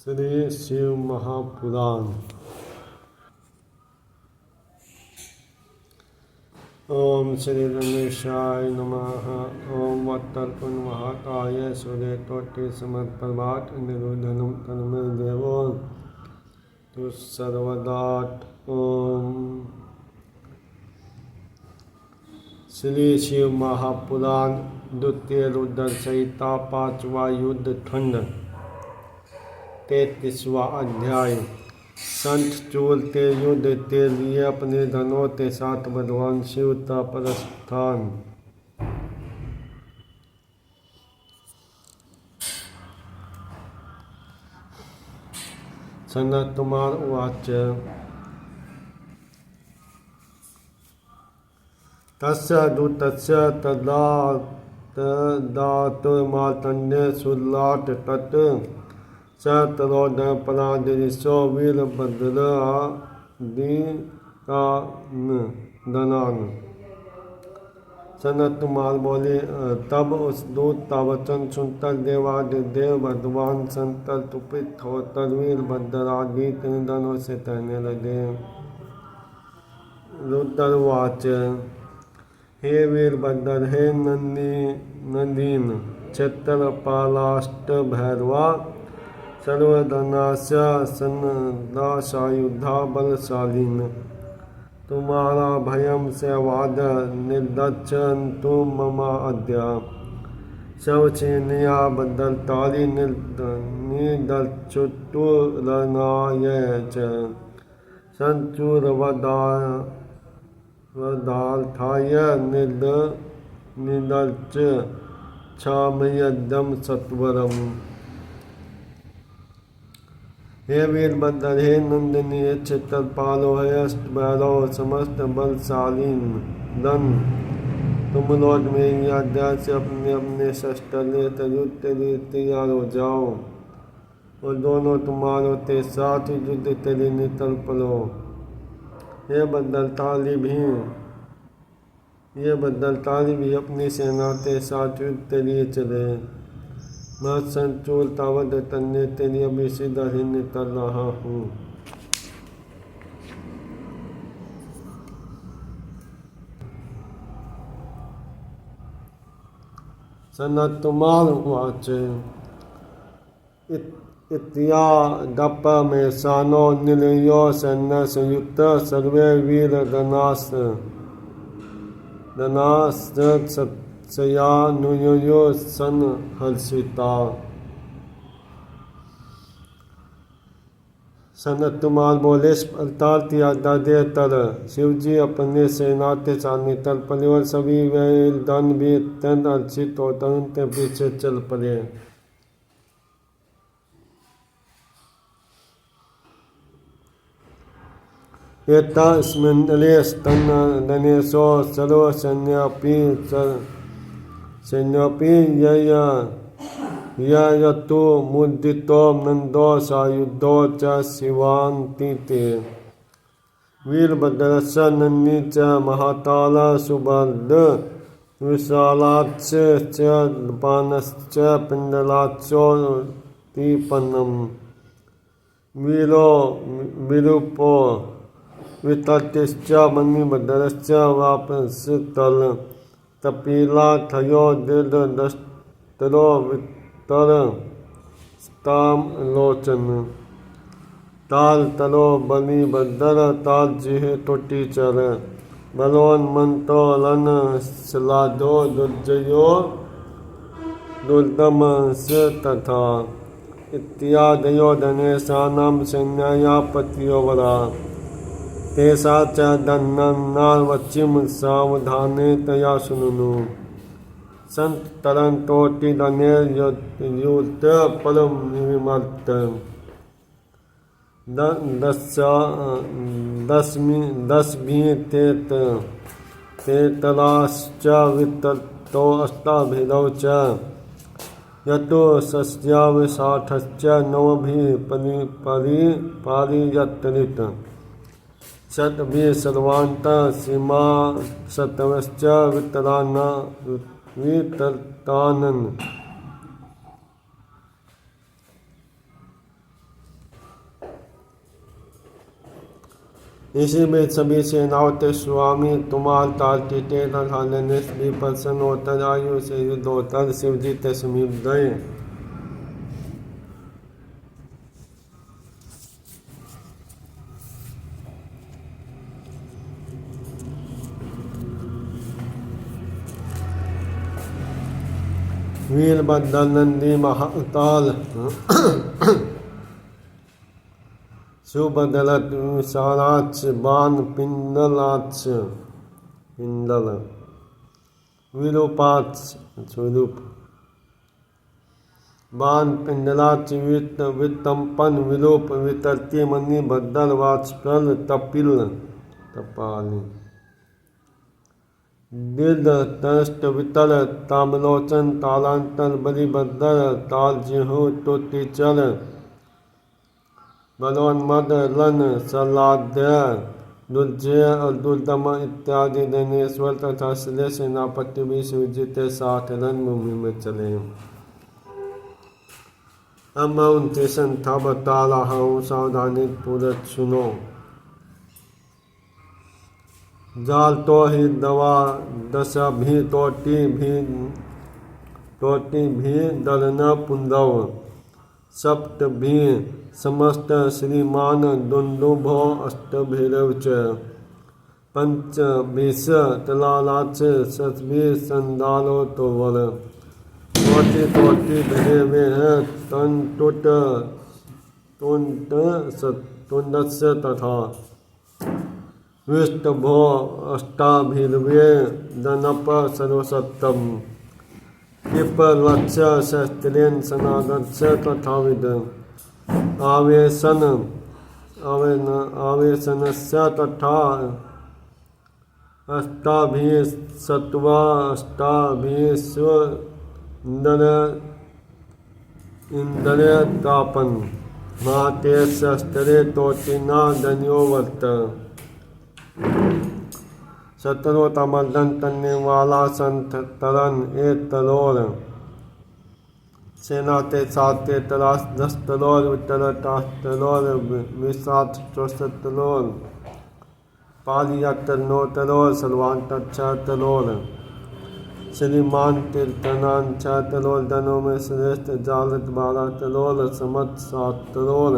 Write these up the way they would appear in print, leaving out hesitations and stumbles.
श्री शिव महापुराण। ओम श्री गणेशाय नमः। ओम वत्तर्पण महाकाय सूर्यकोटि समप्रभात निरुद्धनं तन्मे देवो तु सर्वदात्। ओम श्री शिव महापुराण द्वितीय रुद्र संहिता 5वां युद्ध खंड 33वां अध्याय। संत चूल ते युद्ध ते लिए अपने धनों के साथ भगवान शिव का प्रस्थान। सनत्कुमार उवाच। तस्य दूतस्य तदातुर्मार्तण्डे सुरलाट तत् स तरोदपरादिशो वीरभद्रादिकानदान। सनत्कुमार बोले, तब उस दूत का वचन सुनकर देवादिदेव भगवान शंकर कुपित होकर वीरभद्र आदि त्रिदनों से कहने लगे। रुद्रवाच। हे वीरभद्र, हे नंदीन क्षेत्रपालाष्ट भैरवा सर्वधनास्य सन्नाशायुधा बलशालीन, तुम्हारा भयम से वाद निर्दक्षन्तु मम अद्य शवसेनया बद्धतारि निर्दक्षुतुरनाय च संचूरवदार्थाय निर्दक्ष क्षामयद्यं सत्वरम्। हे वीरभद्र, हे नंदिनी क्षेत्रपालो, हे अष्टभैरव समस्त बलशालीन दन, तुम लोग मेरी आज्ञा से अपने अपने शस्त्र लेकर युद्ध के लिए तैयार हो जाओ और दोनों तुम्हारों के साथ युद्ध के लिए निकल पड़ो। ये भद्रताली भी अपनी सेना के साथ युद्ध के लिए चले। मैं संचूल तावत करने के लिए अभी सीधा ही निकल रहा हूँ। सनत्कुमार उवाच। इत्या गप में सानो निलयो सैन्य संयुक्त सर्वे वीर धनास्त्रसयानुयो सन हर्षिता। सनत्कुमार बोले, अवतार की आज्ञा देकर शिवजी अपने सेना के साथ निकल पड़े और सभी वीर धन भी अत्यंत हर्षित होकर उनके पीछे चल पड़े। एतस्मिन्नले स्तनदनेशो सर्वसैन्योऽपि ययतु मुदितो नन्दो सायुधो च शिवान्तिते। वीरभद्रस्य नन्दी च महाकाल सुभद्र विशालाक्ष च पानश्च पिङ्गलाक्षो दीपनम्। विरूपो विततिश्च मणिभद्रश्च वापस्तल कपिलाक्षयो दीर्घदष्टरो वितरस्ताम्लोचन। तालतरो बलिभद्र तालजिह् कोटिचर बलोन्मत्तो श्लाघो दुर्जयो दुर्दमस्य तथा। इत्यादयो धनेशानां सैन्यापत्यो वरा तेषा च दन्नन्नावचिं सावधानेतया शृणु। संत तरन्तोटिदनेर्युत परमविमर्त दशभितेतराश्च विततो अष्टाभिधौ च यतो सस्याविशाठश्च नवभिः पारियत्रित। शतभिः सर्वान्त सीमा शतवश्च वितरतानन्। इसी में सभी सेनाओं के स्वामी तुम्हार तारती ते तथा लेने से भी प्रसन्न होकर आयु से युद्ध होकर शिव जी के समीप गए। वीरभद्र नंदी महाकाल सुभद्रत विशालाक्ष बाण पिंडलाक्ष पिंडल विरूपाक्ष स्वरूप बाण पिंडलाक्ष वितंपन विरूप वितर्की मणि भद्र वाचकल तपिल तपाली दीर्घ तस्त वितर तामलोचन तालांतर बलिभद्र तालजिहु टोटीचर बलोन्मद लन सलाद्य दुर्जय और दुर्दम इत्यादि दिनेश्वर तथा श्रेय सेनापति भी शिवजी के साथ रणभूमि में चले। अब मैं उनसे संथा बता रहा हूँ, सावधानी पूर्वक सुनो। जाल तो ही दवा दशा भी टोटी भी दलना पुंदव सप्त भी समस्त श्रीमान दुंदुभो अष्टभैरव च पंच बीस तलालाच सतबी संदालो तो वर टोटी भरे वे हैं तन टुट तुंडस्य तथा विष्टभो अष्टाभिर्वे दनप सर्वसत्तम विपलक्ष्य शस्त्रेण सनादस्य तथाविद आवेशनस्य तथा अष्टाभिः सत्वा अष्टाभिः इंद्रियतापन माते शस्त्रे तोटिना धन्यो वर्त सतरो तमर्दन तन्ने वाला संत तरन ए तलोर सेना ते साथ ते तलाश 10 तलोर वितर 8 तलोर विसात 64 तलोर पालियातर 9 तलोर सलवान 6 तलोर श्रीमान तीर्थनान 6 तलोर धनों में श्रेष्ठ जालत 12 तलोर समत 7 तलोर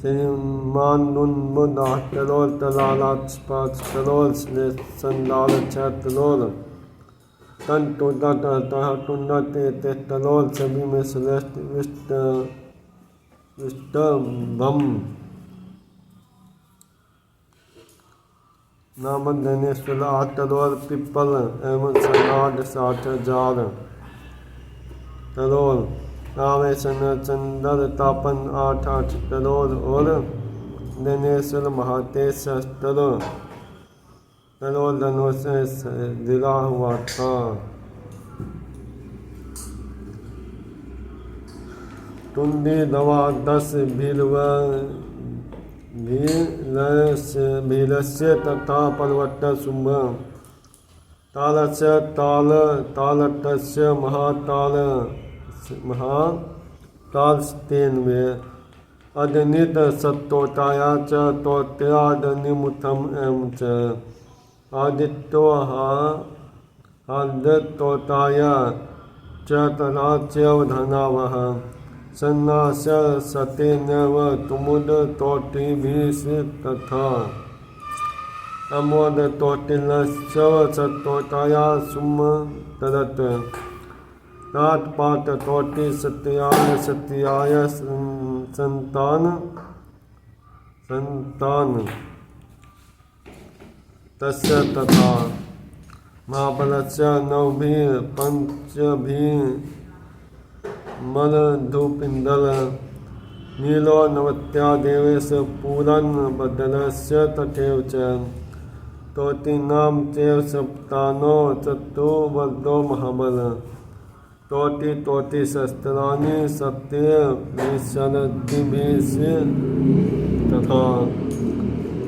श्रीमान नुन्मुद 8 तलोर तलालाक्ष 5 तलोर संदाल 6 तलोर तन टुंडत टुंडत 33 तलोर सभी में श्रेष्ठ विष्टभम नामक धनेश्वर 8 तलोर पिप्पल एवं सनाड 60,000 तलोर आवेशन चंदर तापन 8 तलोर और धनेश्वर महातेज तलोर धनुष से गिरा हुआ था। टुंडी दवा 10 भीलस्य तथा पर्वत शुंभ तालस्य तालटस्य महातालस्तेन में अदनित सत्तोटाया च तोत्यादनिमुथम एवं च आदित्यो आदित्योताय च तथा च्यवधनावः सन्नास सतेनव तुमुद तोटिभिः तथा अमोद तोटिलस्यव सत्तोटाया सुम तरत नाटपाट तोटि सत्याय संतान तस्य तथा महाबलस्य 9 पंचभिः मलधुपिंडल नीलो नवत्या देवेश पूरन बदलस्य तथैव च तोटीनां चैव सप्तानो चतुर्वर्धो महाबल तोटि शस्त्राणि सत्य विशरद्भिः तथा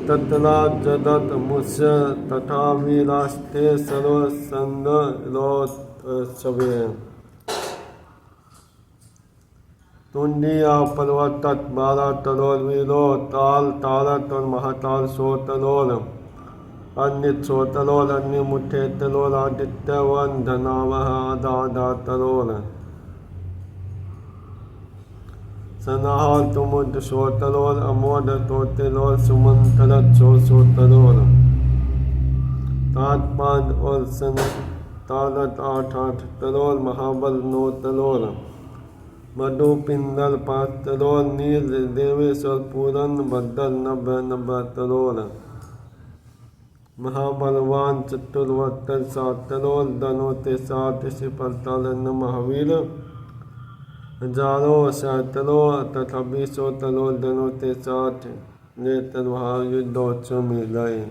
तत्रा जदत मुस्य तथा वीरास्ते सर्वसंगरोत्सवे तुंडिया पर्वत तट 12 तलोल वीरो ताल तारत और महाताल 100 तलोल अन्य 100 तलोल अन्य मुठे तलोल आदित्य वन धनावह आधा तलोल सनाहल तुमुद 100 तलोल अमोद तोतेलोल सुमंतरत 100 तलोल तात पाद और सन तारत 8 तलोल महाबल 9 तलोल मधु पिंदल 5 तलोल नील देवेश्वर पूरन बद्दल 90 तलोल महाबलवान चतुर्वक्तर 7 तलोल धनोते 7 सिपरताल महावीर हजारों तलोल तथा 20 तलोल धनोते 60 ने तलवार युद्धोत्सव में लड़े।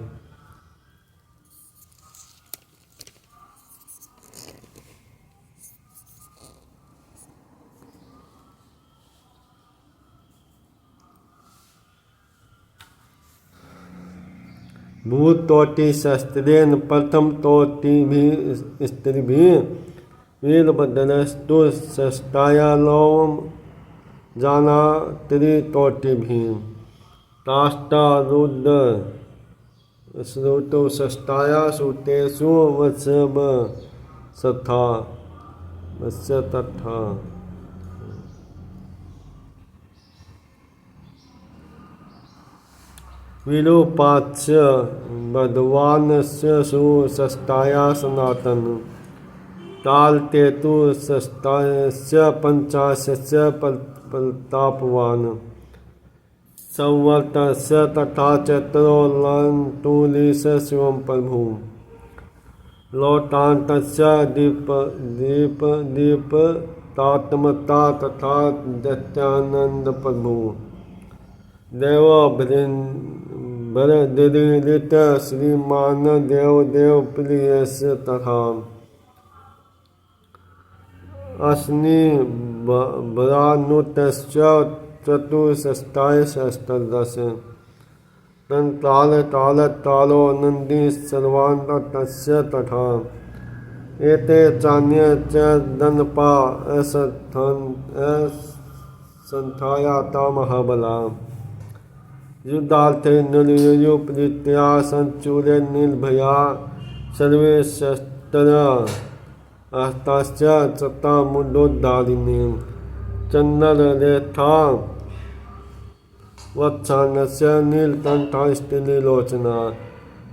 भूत तोटी शस्त्रेन प्रथम तोटी भी स्त्री भी वीरभद्रस्तु शस्त्रायालोम जाना त्रितोटी भी ताष्टा रुद्र श्रुतु शस्त्राया सुतेषु वत्सव सथा वत्स्य तथा विरूपाच्य बधवानस्य सुशस्ताया सनातन तालतेतु शस्तास्य 50 प्रतापवान संवर्तस्य तथा चतुर्लंतुलिश शिवं प्रभु लोटान्तस्य दीप तात्मता तथा दैत्यानंद प्रभु देव भरदीरित श्रीमान देव प्रियस तथा अस्नि भरानुतश्च चतुष्षष्टाय सहस्त्रदश तालो नंदी सर्वान्तस्य तथा एते चान्ये च दनपा असंथायाता महाबला युद्धार्थे निर्युपरीत्या संचूरे निर्भया सर्वे शस्त्र हस्ताश्च चता मुंडोद्धारिणी चंद्ररेखा वत्सानस्य नीलकंठा स्त्रीलोचना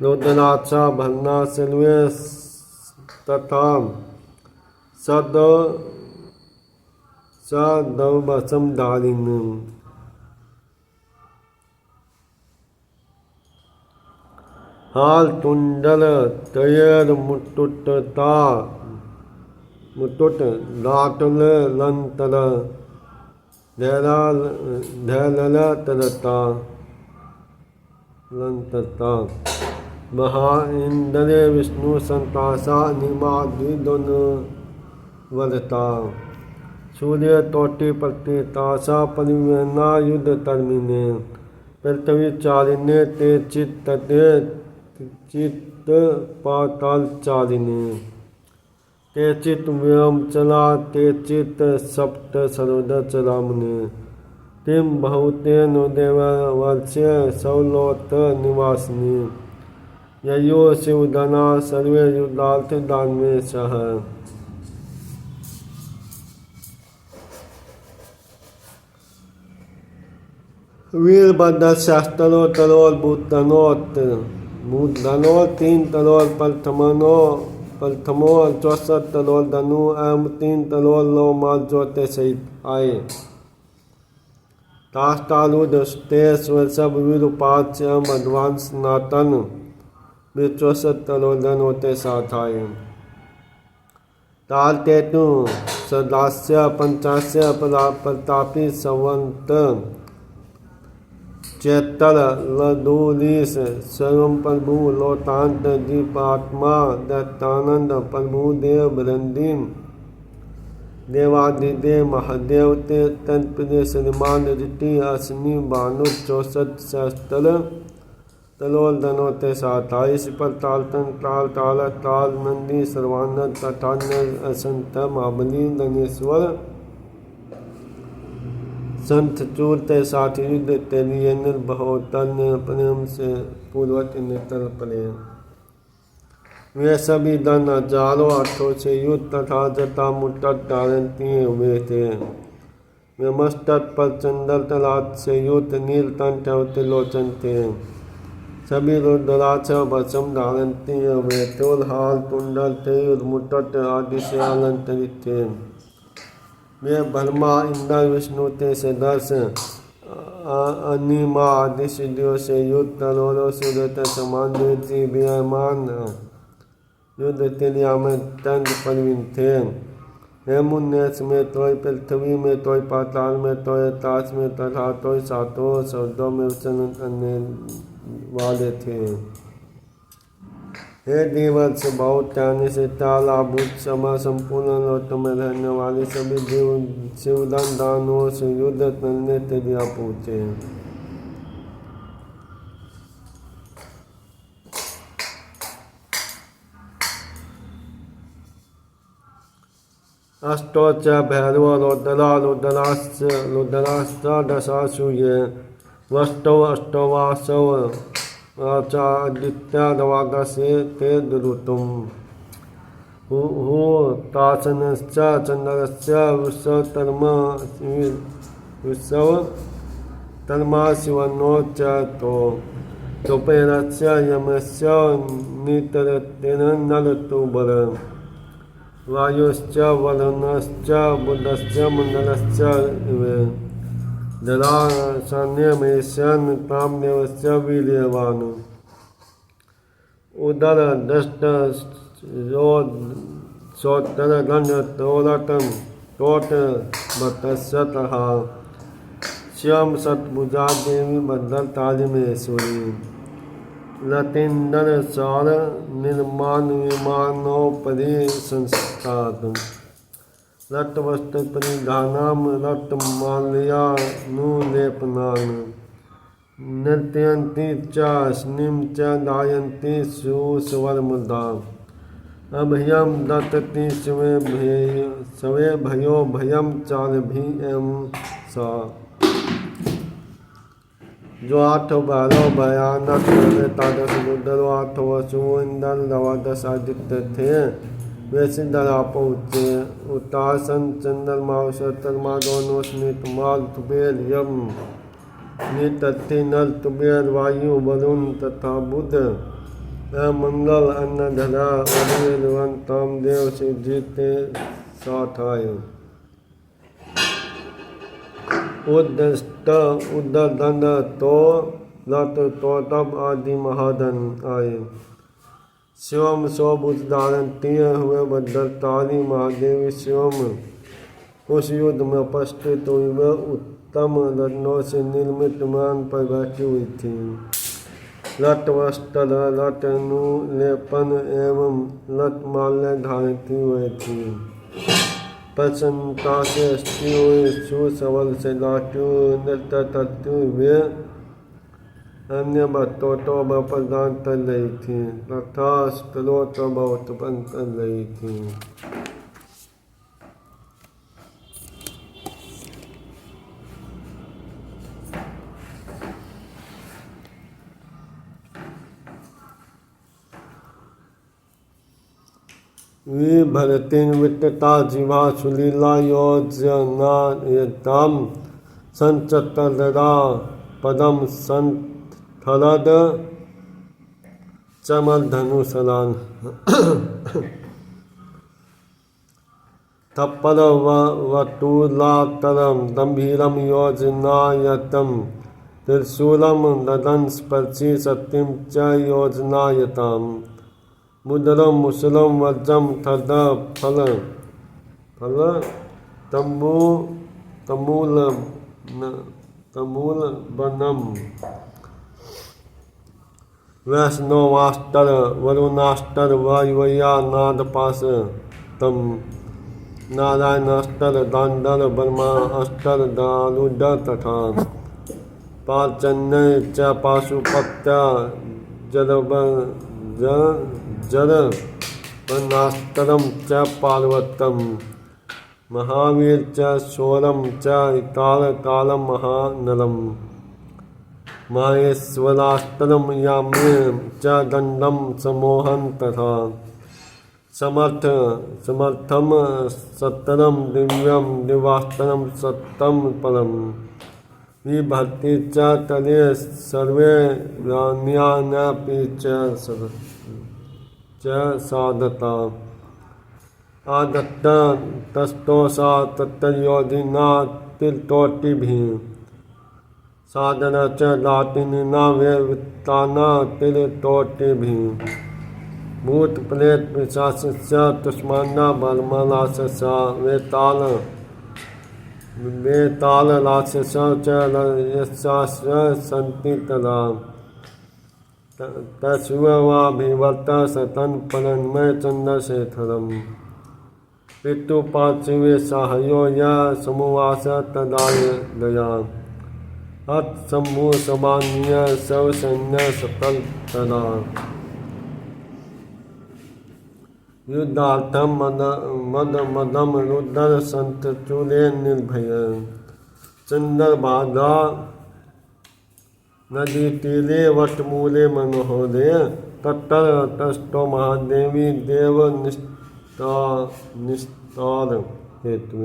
रुद्राक्षा भरना सर्वे तथा सदवसम धारिणी हाल तुंडल तयर मुटुट लाटल लंतर धैलल तरता लंतरता महा इंद्र विष्णु संतासा निमादिदुन वरता सूर्य तोटी प्रति तासा परिवेना युद्ध तर्मिने पृथ्वी चारिणे ते चित्त पाताल चारिणे ते चित व्योम चला ते चित सप्त सर्वद चलामने तिम बहुतेन देववर्ष्य सौलोत निवासिनी ययो शिवधना सर्वे युद्धार्थ दानवे सह वीरभद्र शास्त्रो तलोल भूतनोत 3 तलोल प्रथमो 64 तलोल धनु एवं 3 तलोल लो माल जोते सहित आए तास्तालुद तेस सब विरूपाच मध्वान सनातन 64 तलोल धन होते साथ आए ताल तेतु सदास्य 50 प्रतापी संवंत चेतर लधुलीस सर्व प्रभु लोतांत दीपात्मा दत्तानंद प्रभु देव बृंदीम देवादिदेव महादेव ते तत्प्रिय श्रीमान ऋति अश्नि भानु 64 सहस्त्र तलोल धनोते 27 पर तालतन ताल नंदी सर्वानंद तथा असंत महाबली धनेश्वर संत चूरते साथ युद्ध तेलिए निर्भो तन्य प्रेम से पूर्वत नितल पड़े। वे सभी दन हजारों अर्थों से युद्ध तथा जटा मुट्टत डालती हुए थे। वे मस्तक पर चंदर तलात से युद्ध नीलकंठ और त्रिलोचन थे। सभी रुद्राक्ष भस्म धारती हुए तोलहाल कुंडल तेयुर मुट्टत आदि से अलंकृत थे। वे ब्रह्मा इंद्र विष्णु ते से दस अनिमा आदि सिद्धियों से युद्ध करोड़ों सूर्य समान जी विमान युद्ध तेलिया में तंग प्रवीण थे। हे मुन्नेश में तोय पृथ्वी में तोय पाताल में तोय आकाश में तथा तोय सातों शब्दों में उच्चारण करने वाले थे। हे देवत्स बहुत त्याने से तालाभूत समा संपूर्ण लोक में रहने वाले सभी देव शिवदान दानों से युद्ध करने तेलिया पहुँचे। अष्टोच्च भैरव रुद्राष्टादशासूये वष्टौ अष्टवासौ आचादित्या द्वादशे ते दुरुतुम हु तासनश्च चंद्रस्य विश्वतर्मा शिवनो च तो तुपेरस्य यमस्य नितरतेन नलतुबर वायुश्च वरुणश्च बुधश्च मंगलश्च जलाशन्यमेशन कामदेवस्य वीर्यवान् उदर दष्ट सोत्तरगण्यतोलटं तोट भट्टस्य श्याम सतभुजा देवी भद्रकालिमेश्वरी लतीन्द्र सार निर्माण विमानोपरि संस्थात रक्तवस्त्र परिधानाम रक्तमाल्यानुलेपनान् नृत्यन्ति च स्निं च गायन्ति सुस्वरमुदा अभयं दत्तति स्वे भयो भयं चालभिः सा जो आठ बारह भयानक तादश रुद्र आठ वसु इंदर द्वादश आदित्य थे वे सिद्धरा पहुँचे। उतासन चंद्रमा शतरमा दोनों स्मित माल तुबेर यम नितथि नल तुबेर वायु वरुण तथा बुध मंगल अन्नधरा अरिवन कामदेव सिद्धि ते साथ आए। उदर दंड तो लत तो तब आदि महादन आए। शिवम स्वभुज धारण तीय हुए भद्रकाली महादेवी शिवम उस युद्ध में उपस्थित हुई। वह उत्तम रत्नों से निर्मित मान पर बैठी हुई थी। लट वस्त्र लट अनुलेपन एवं लट माल्य धारती हुई थी। प्रसन्नता से स्त्री हुई सुसबल से लाटू नृत्य करती हुए अन्य भक्तों तो प्रदान कर रही थी तथा स्त्रोत्र बहुत उत्पन्न कर रही थी। विभरतिं वित्तता जीवा सुलीला योजनायतां संचतरा पदम संथलद चमर्धनुसलान तप्पद वटुलातरं गंभीरं योजनायतं त्रिशूलं ददन् स्पर्शी शक्तिं च योजनायताम् मुद्रम मुसलम वज्रम थद फल फल तमूल बनम वैष्णवास्तर वरुणास्तर वायुया नादपास तम नारायणास्तर दांडर ब्रह्मा अस्तर दालुड तथा पाचन्य च पाशुपत्या जर वनास्तरम च पार्वतम महावीर च शौरम च कालम महानलम माहेश्वरास्त्रम याम्येम च दंडम समोहन तथा समर्थम सत्तरम दिव्यम दिवास्तरम सत्तम परम विभक्ति च तले सर्वे ज्ञानापि च साधता आदत्त तस्तोषा तत्तयोधिना तिलतोटिभिः साधना च लातिनिना वेत्ताना तिलतोटिभिः भूत प्रेत पिशाच तुष्मांडा बलमलास वेताल राक्षस सन्ति तदा तस्वाभिवर्त सतन पलन्मय चंद्रशेखरम पितुपार्थिवे साहयो या समुवास तदाय दया हत शंभु समान्य सव सैन्य सकल तदा युद्धार्थम मदम रुद्र संत चूले निर्भय चंद्रबाधा नदी तीरे वटमूले मनोहरे तत्तर तस्तो महादेवी देव निस्तार हेतु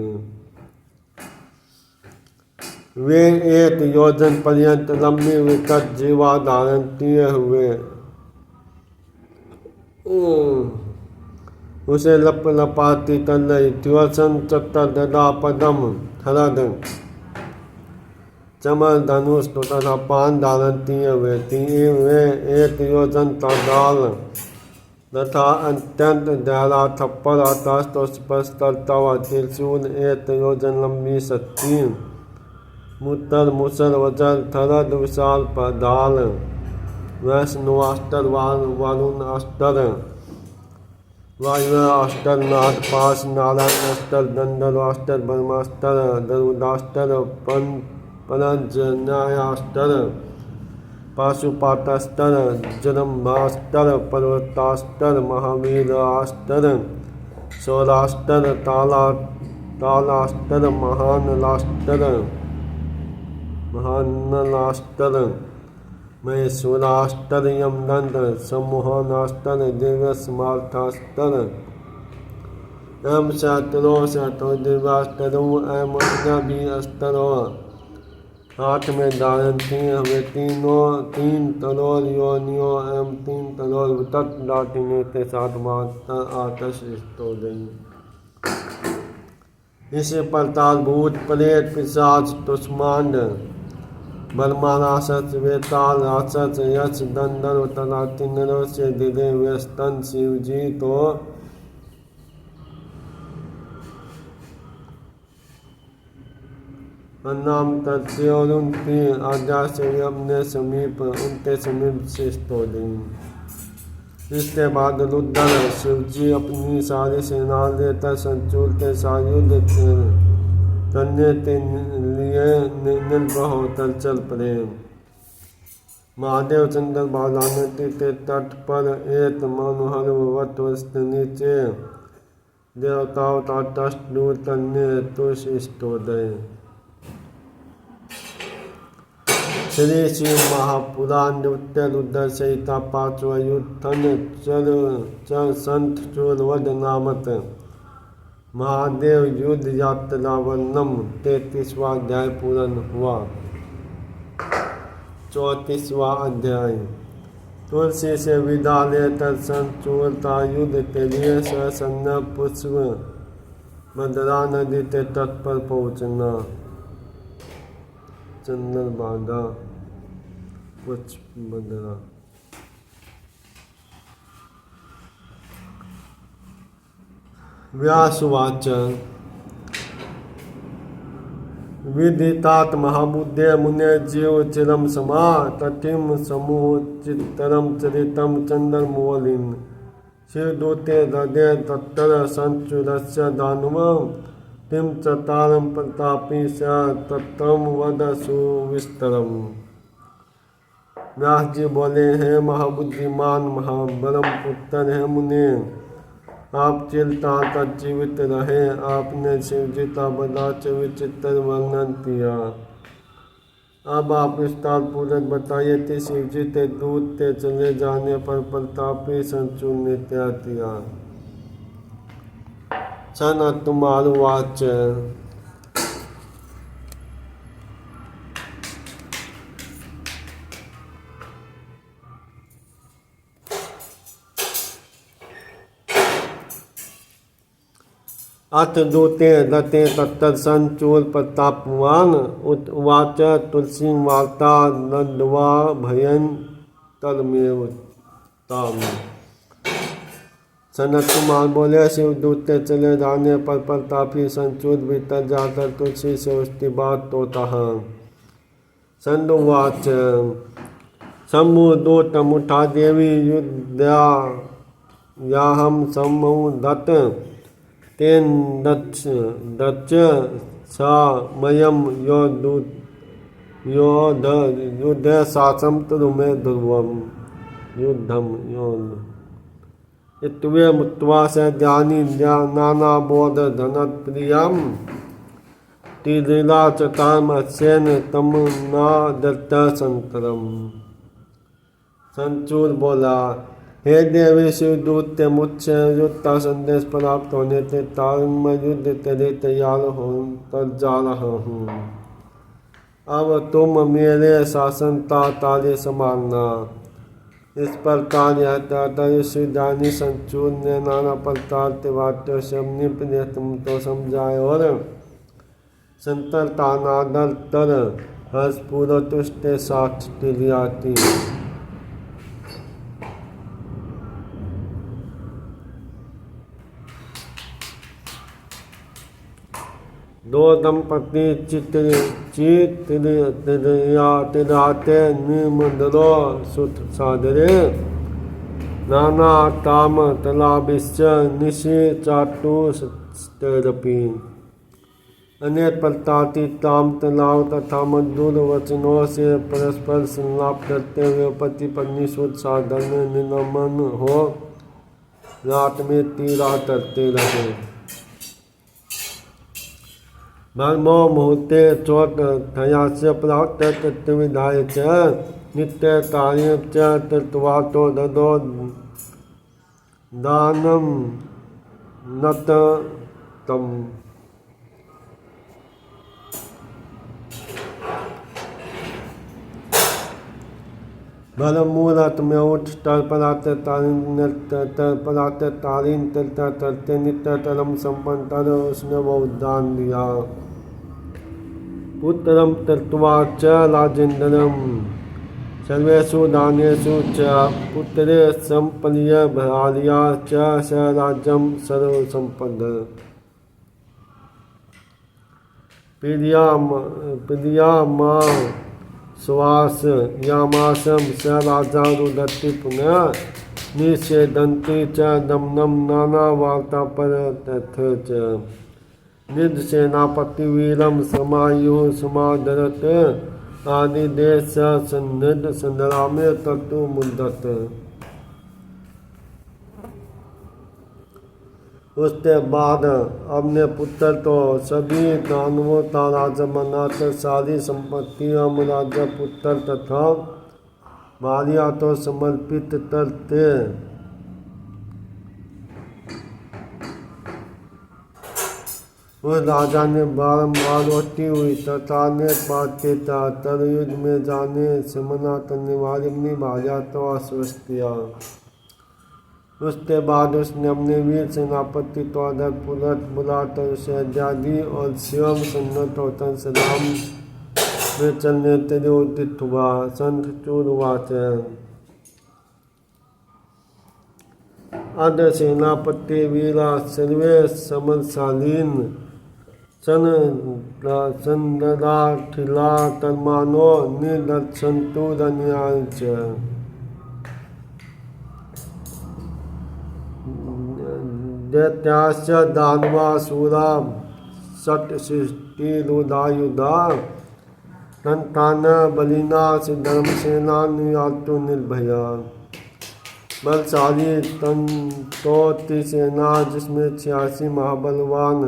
वे एक योजन पर्यंत लंबी विकट जीवा धारण किए हुए उसे लप लपाती कर रही त्वसन चक्र ददा पदम थरद चमर धनुष तथा पान धारण किए हुए वे एक योजन तदाल तथा अत्यंत गहरा थप्पड़ आकाश तो स्पर्श करता हुआ त्रिशूल एक योजन लंबी शक्ति मुत्तर मुसर वजर थरद विशाल पदाल वैष्णवास्त्र वारुण अस्त्र वायुअस्त्र नागपाश नारायण अस्त्र दंडरास्त्र ब्रह्मास्त्र गरुडास्त्र पंजन्यास्त्र पाशुपातास्त्र जलम्भास्त्र पर्वतास्त्र महावीरास्त्र सौरास्त्र तालास्त्र महानलास्त्र महेश्वरास्त्र यमदंड सम्मोहनास्त्र दिव्यस्मार्थास्त्र एम शतरो दिव्यास्त्रो एम भी अस्त्रो हाथ में धारण किए हुए तीन तलोर योनियों एवं 3 तलोर वितत दाटिने के साथ माता आतश हो गई। इस प्रकार भूत प्रेत पिशाच तुष्मांड बलमारासच वेताल राक्षस यक्ष दंडर तथा किन्नरों से घिरे हुए स्तन शिव जी तो प्रणाम करते और उनकी आज्ञा से अपने उनके समीप से हो गई। इसके बाद रुद्र शिव जी अपनी सारी सेना लेकर संचूर के साथ युद्ध करने के लिए निर्भय होकर चल पड़े। महादेव चंद्रभागा नदी के तट पर एक मनोहर वट वृक्ष नीचे देवताओं का कष्ट दूर करने हेतु शिष्ट हो गए। श्री शिव महापुराण नृत्य रुद्र सहिता 5वां युद्ध संत चूरवध नामक महादेव युद्ध यात्रा वर्णम 33वां अध्याय पूर्ण हुआ। 34वां अध्याय तुलसी से विदा लेकर संत चूर का युद्ध के लिए ससन्न पुष्प मदरा नदी के तट पर पहुंचना। चंद्रभागा पुष्प मदरा व्यासवाच विदितात महाबुद्धे मुने जीव चिरम समा तटिम समूचितरम चरितम चंद्रमौलिन शिवदूते हृदय तत्तर संचुरस्य दानव तिम चतारम प्रतापी स तत्तम वद सुविस्तरम। व्यास जी बोले हैं महाबुद्धिमान महाबलम पुत्र है मुने आप चिंता तक जीवित रहे। आपने शिवजी का बड़ा विचित्र वर्णन किया। अब आप विस्तार पूर्वक बताइए कि शिवजी के दूत के चले जाने पर प्रतापी संचूर ने क्या किया। सनत्कुमारुवाच अथ दूते रते तत्र संचूर प्रतापवान उवाच तुलसी वार्ता नंदवा भयन तलमेव ताम। सनत कुमार बोले, शिवदूत के चले जाने पर प्रतापी संचूर भीतर जाकर तुलसी से उसकी बात तो कहा। संदुवाच शंभुदूतमुठा देवी युद्धा याहम समुदत तेन दच्च सा मयम युद्ध सासम तुरुमे ध्रुवम युद्धम इत्वे मुत्वा स ज्ञानी नानाबोध धनप्रियम तिलीला च तामस्येन तम न दत्त शंकरम। संचूर बोला, हे देवी, शिवदूत के मुझसे युद्ध का संदेश प्राप्त होने के कारण मैं युद्ध के लिए तैयार होकर जा रहा हूँ। अब तुम मेरे शासन का ताले संभालना। इस प्रकार यह कहकर शिवदानी संचूर ने नाना प्रकार के बातों से अपनी प्रियतम को समझाए और संतर तानादर तर हर्षपूर्वक उसके साथ लिया थी। दो दंपति चित्राते निमंदरो सुत सादरे नाना ताम तलाबिश्च निशि चाटुस्तरपि। अनेक प्रकार की ताम तलाव तथा मधुर वचनों से परस्पर संलाप करते हुए पति पत्नी सुत साधन में निलंबन हो रात में तीरा करते रहे। ब्रह्मो मुहूर्ते चोट थयास्य प्राप्त तत्विधाय च नित्य कार्य च तत्वातो ददो दानम नततम। भरमूलत में उठ तर्पणाते तालीन तरते नित्य तरम संपन्न तर उसने वो उद्यान दिया। पुत्रम तत्वा च राजेन्द्रम सर्वेषु दानेषु च पुत्रे संपलीय भार्या च स राज्यम सर्वसंपद। प्रिया माँ सुवास यामासम स राजा रुदति पुनः निषेधन्ति च दमनम नाना वार्ता पर तथ च। निध सेनापति वीरम समायु समादरत आदि देश सन्निध संग्रामे तत्व मुद्दत। उसके बाद अपने पुत्र तो सभी दानवों का राजा बनाकर सारी संपत्ति राज्य पुत्र तथा भार्या तो समर्पित करते। उस राजा ने बारंबार रोटी हुई तथा अनेक बातें तरयुद्ध में जाने से मना करने वाली अपनी भार्या तो आश्वस्त किया। उसके बाद उसने अपने वीर सेनापति को आदरपूर्वक बुलाकर उसे आजादी और शिवम सन्नत होकर सलाम में चलने के लिए उदित हुआ। संतचूर वाच अद सेनापति वीरा सर्वे समरशालीन संदराठिला तन्मानो निदर्शन्तु रण्याय च। दैत्याश्च दानवासुरा षट्शिष्टिरुदायुधा तन्तान बलिना धर्मसेना निर्भया। बलशाली तंतोति सेना जिसमें 86 महाबलवान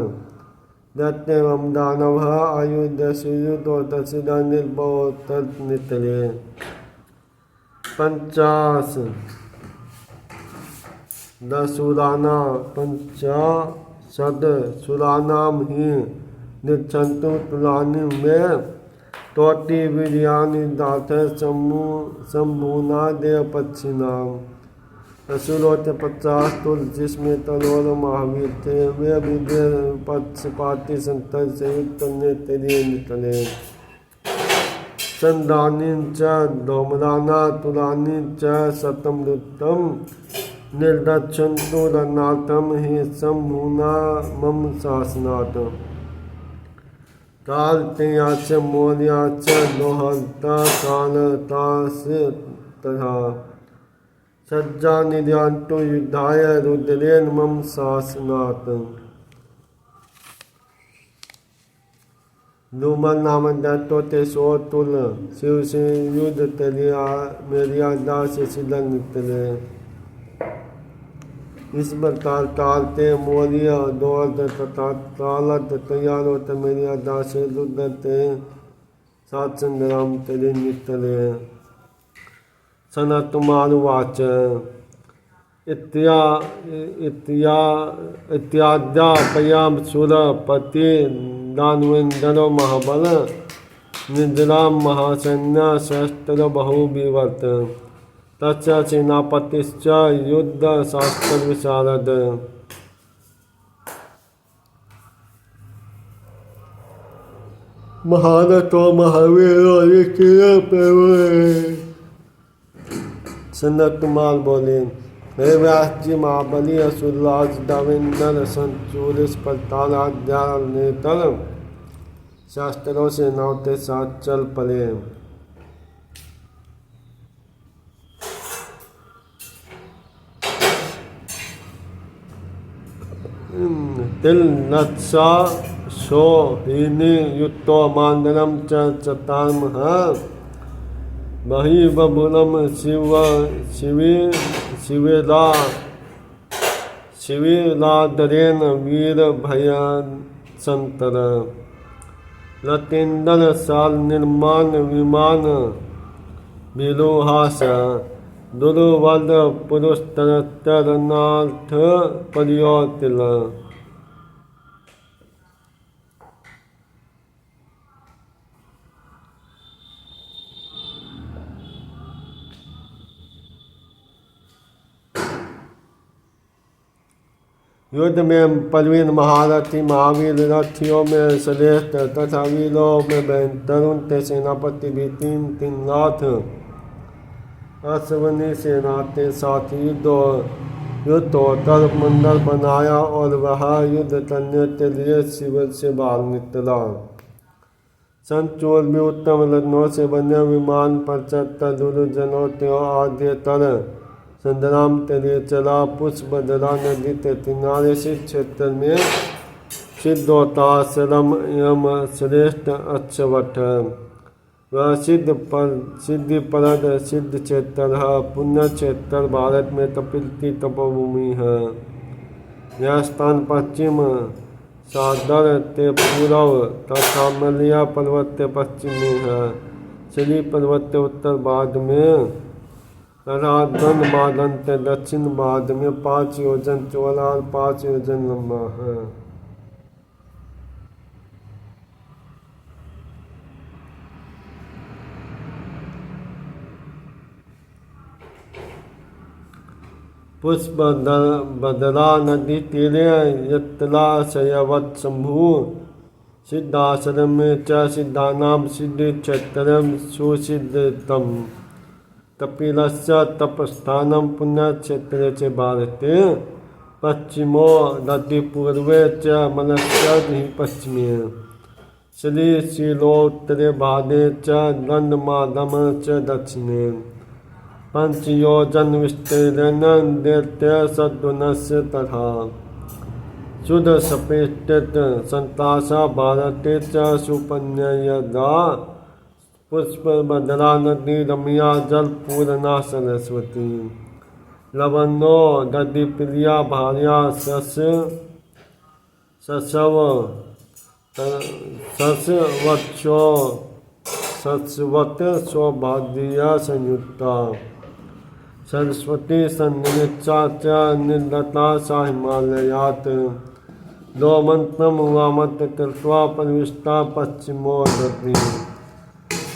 दैत्य एवं दानव आयुध सुयुद्ध और दशदा निर्भय निकले। 50 दसुराना 50 सुरानाम ही निच्छन्तु तुलानि में तोति वीर्यानि दाथ शंभुना देव पक्षिनाम। असुरों 50 तुल जिसमें तलोर महावीर थे वे विदेह पक्षपाती संतर से युद्ध करने तेरे निकले। चंदानी च धूम्राना तुलानी च शतमृतम निर्दक्षन्तु रणातम ही शंभुना मम शासनात्। कालतेयाच मौर्याच लोहता कालतास तथा सज्जा निर्यान्तो युद्धाय रुद्रेण मम शासनात्। धूमल नाम दैत्यो ते सो तुल शिव से युद्ध तलिया मेरियादा से सिदन निकले। इस प्रकार टालते मौर्य दौलत तथा तालत तैयार होते मेरियादा से रुद्रते सात संग्राम तले निकले। सनतकुमारुवाच इत्याद्यापयां सुरपति दानवेन्द्रो महाबल निद्रां महासैन्य शस्त्र बहुविवर्त। तस्य सेनापतिश्च युद्धशास्त्रविशारद। महारथो महावीरो सनत कुमार बोले, हे व्यास जी, महाबली असुरराज दावेन्द्र संचूरिस प्रताराध्याय नेतर शास्त्रों से नावते साथ चल पड़े। तिल नत्सा सो हीनि युक्तो मांदरम चतामह बहि बबुलम शिविलादरेन वीर भयन संतर। लतेन्द्र साल निर्माण विमान विलोहास दुर्वद पुरुषतरनाथ परियोतिल। युद्ध में प्रवीण महारथी महावीर रथियों में श्रेष्ठ तथा वीरों में तरुण थे। सेनापति भी तीन लाख अश्वनी सेना के साथ युद्धोत्तर मंडल बनाया और वह युद्ध करने के लिए शिविर से बाहर निकला। संचूर में उत्तम रत्नों से बने विमान पर चढ़कर दुर्जनों के आद्यतर संग्राम के लिए चला। पुष्पधरा नदी के किनारे से क्षेत्र में सिद्धोताश्रम एवं श्रेष्ठ अक्षवट वह सिद्धिप्रद सिद्ध क्षेत्र है। पुण्य क्षेत्र भारत में कपिल की तपोभूमि है। यह स्थान पश्चिम सागर के पूर्व तथा मलिया पर्वत के पश्चिम में है। श्री पर्वत के उत्तर भाग में तथा धनबादन के दक्षिण भाग में 5 योजन चौड़ा और 5 योजन लंबा है। पुष्पभद्रा नदी तीरे यत्लाशयवत् शंभु सिद्धाश्रम च सिद्धानां सिद्धि क्षेत्रं सुसिद्धतम। कपिलस्य तपस्थानं पुण्यक्षेत्रे च भारते पश्चिमो नदी पूर्वे च मनस्यहि पश्चिमे श्रीशिलोत्तरे भागे च गन्धमार्दम च दक्षिणे। 5 योजन विस्तीर्ण दैत्य सद्गुणस्य तथा शुद्ध सपेष्टित संतासा भारते च सुपन्ययदा पुष्पभद्रा नदी रम्या जल पूर्णा सरस्वती। लवनो दधि प्रिया भार्या सस्वत सौभाग्या संयुक्ता सरस्वती सन्निचा च निर्लता सा हिमालयात् दोमंतम वामत कृत्वा परिविष्टा पश्चिमो दधि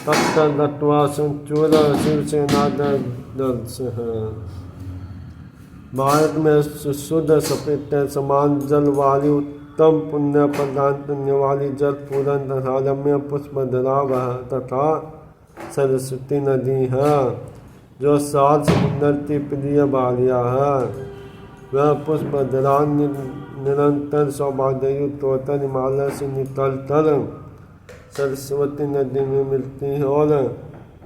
तत्र दत्वा संचूर शिवसेना दर्श। भारत में शुद्ध सफेद समान जल वाली उत्तम पुण्य प्रदान करने वाली जल पूरन तथा रम्य पुष्पधरा वह तथा सरस्वती नदी है जो 7 समुद्र की प्रिय भार्या है। वह पुष्पधरा निरंतर सौभाग्ययुक्त होकर हिमालय से निकलकर सरस्वती नदी में मिलती है और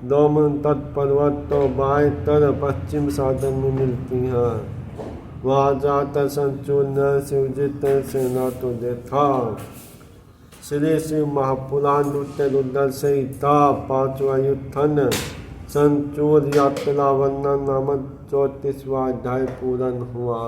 दोमन तट पर्वत तो बाएं तर पश्चिम साधन में मिलती है। वहाँ जाकर संचूर ने शिवजित सेना तो देखा। श्री शिव महापुराण रुद्र संहिता 5वां युद्धन संचूर यात्रा वर्णन नामक 34वां अध्याय पूर्ण हुआ।